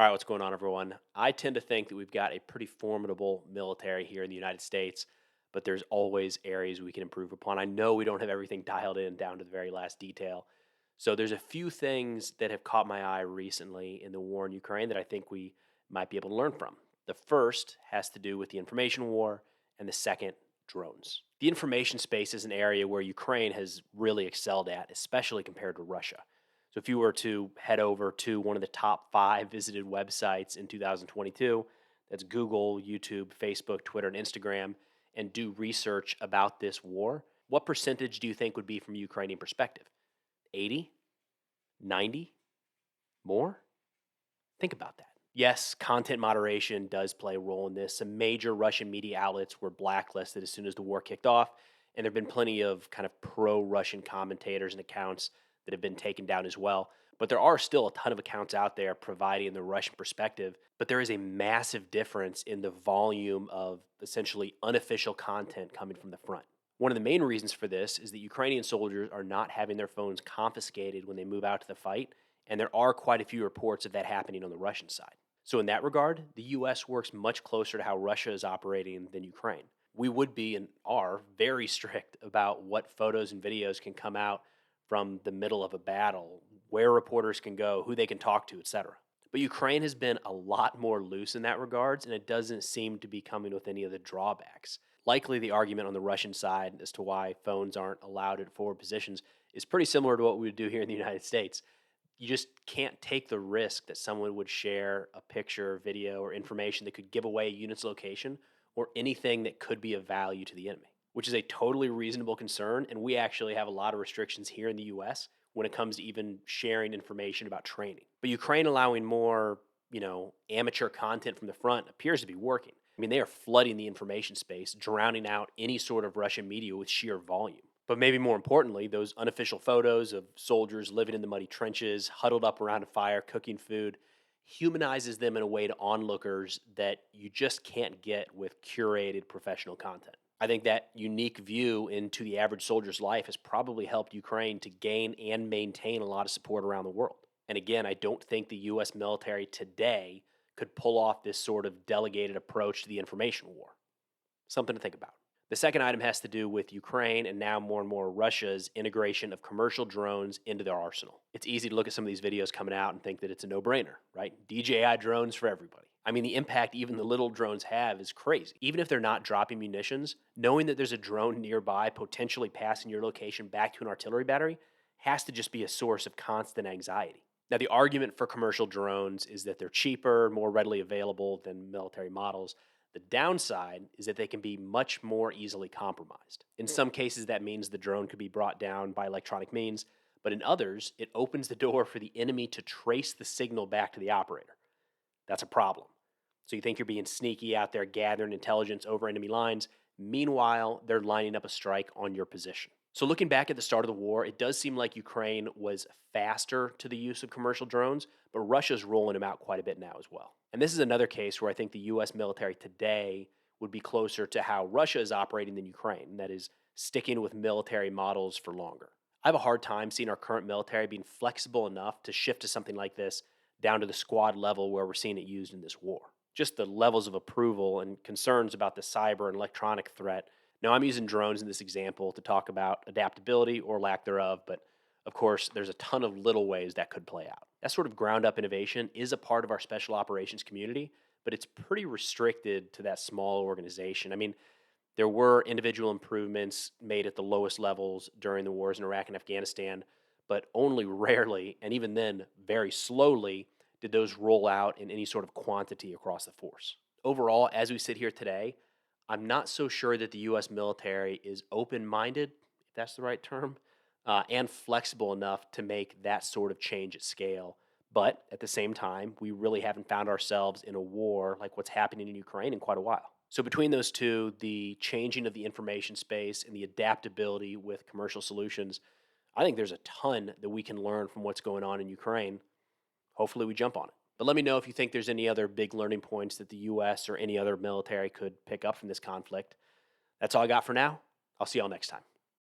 All right, what's going on, everyone? I tend to think that we've got a pretty formidable military here in the United States, but there's always areas we can improve upon. I know we don't have everything dialed in down to the very last detail. So there's a few things that have caught my eye recently in the war in Ukraine that I think we might be able to learn from. The first has to do with the information war, and the second, drones. The information space is an area where Ukraine has really excelled at, especially compared to Russia. So if you were to head over to one of the top five visited websites in 2022, that's Google, YouTube, Facebook, Twitter, and Instagram, and do research about this war, what percentage do you think would be from a Ukrainian perspective? 80? 90? More? Think about that. Yes, content moderation does play a role in this. Some major Russian media outlets were blacklisted as soon as the war kicked off, and there have been plenty of kind of pro Russian commentators and accounts that have been taken down as well. But there are still a ton of accounts out there providing the Russian perspective. But there is a massive difference in the volume of essentially unofficial content coming from the front. One of the main reasons for this is that Ukrainian soldiers are not having their phones confiscated when they move out to the fight, and there are quite a few reports of that happening on the Russian side. So, in that regard, the US works much closer to how Russia is operating than Ukraine. We would be and are very strict about what photos and videos can come out from the middle of a battle, where reporters can go, who they can talk to, etc. But Ukraine has been a lot more loose in that regards, and it doesn't seem to be coming with any of the drawbacks. Likely, the argument on the Russian side as to why phones aren't allowed at forward positions is pretty similar to what we would do here in the United States. You just can't take the risk that someone would share a picture, video, or information that could give away a unit's location or anything that could be of value to the enemy, which is a totally reasonable concern. And we actually have a lot of restrictions here in the US when it comes to even sharing information about training. But Ukraine allowing more, amateur content from the front appears to be working. I mean, they are flooding the information space, drowning out any sort of Russian media with sheer volume. But maybe more importantly, those unofficial photos of soldiers living in the muddy trenches, huddled up around a fire, cooking food, humanizes them in a way to onlookers that you just can't get with curated professional content. I think that unique view into the average soldier's life has probably helped Ukraine to gain and maintain a lot of support around the world. And again, I don't think the US military today could pull off this sort of delegated approach to the information war. Something to think about. The second item has to do with Ukraine and now more and more Russia's integration of commercial drones into their arsenal. It's easy to look at some of these videos coming out and think that it's a no-brainer, right? DJI drones for everybody. I mean, the impact even the little drones have is crazy. Even if they're not dropping munitions, knowing that there's a drone nearby potentially passing your location back to an artillery battery has to just be a source of constant anxiety. Now, the argument for commercial drones is that they're cheaper, more readily available than military models. The downside is that they can be much more easily compromised. In some cases, that means the drone could be brought down by electronic means, but in others, it opens the door for the enemy to trace the signal back to the operator. That's a problem. So you think you're being sneaky out there gathering intelligence over enemy lines. Meanwhile, they're lining up a strike on your position. So looking back at the start of the war, it does seem like Ukraine was faster to the use of commercial drones, but Russia's rolling them out quite a bit now as well. And this is another case where I think the US military today would be closer to how Russia is operating than Ukraine, and that is sticking with military models for longer. I have a hard time seeing our current military being flexible enough to shift to something like this down to the squad level where we're seeing it used in this war. Just the levels of approval and concerns about the cyber and electronic threat. Now, I'm using drones in this example to talk about adaptability or lack thereof, but of course, there's a ton of little ways that could play out. That sort of ground up innovation is a part of our special operations community, but it's pretty restricted to that small organization. I mean, there were individual improvements made at the lowest levels during the wars in Iraq and Afghanistan, but only rarely, and even then very slowly, did those roll out in any sort of quantity across the force. Overall, as we sit here today, I'm not so sure that the US military is open minded, if that's the right term, and flexible enough to make that sort of change at scale. But at the same time, we really haven't found ourselves in a war like what's happening in Ukraine in quite a while. So, between those two, the changing of the information space and the adaptability with commercial solutions, I think there's a ton that we can learn from what's going on in Ukraine. Hopefully, we jump on it. But let me know if you think there's any other big learning points that the US or any other military could pick up from this conflict. That's all I got for now. I'll see y'all next time.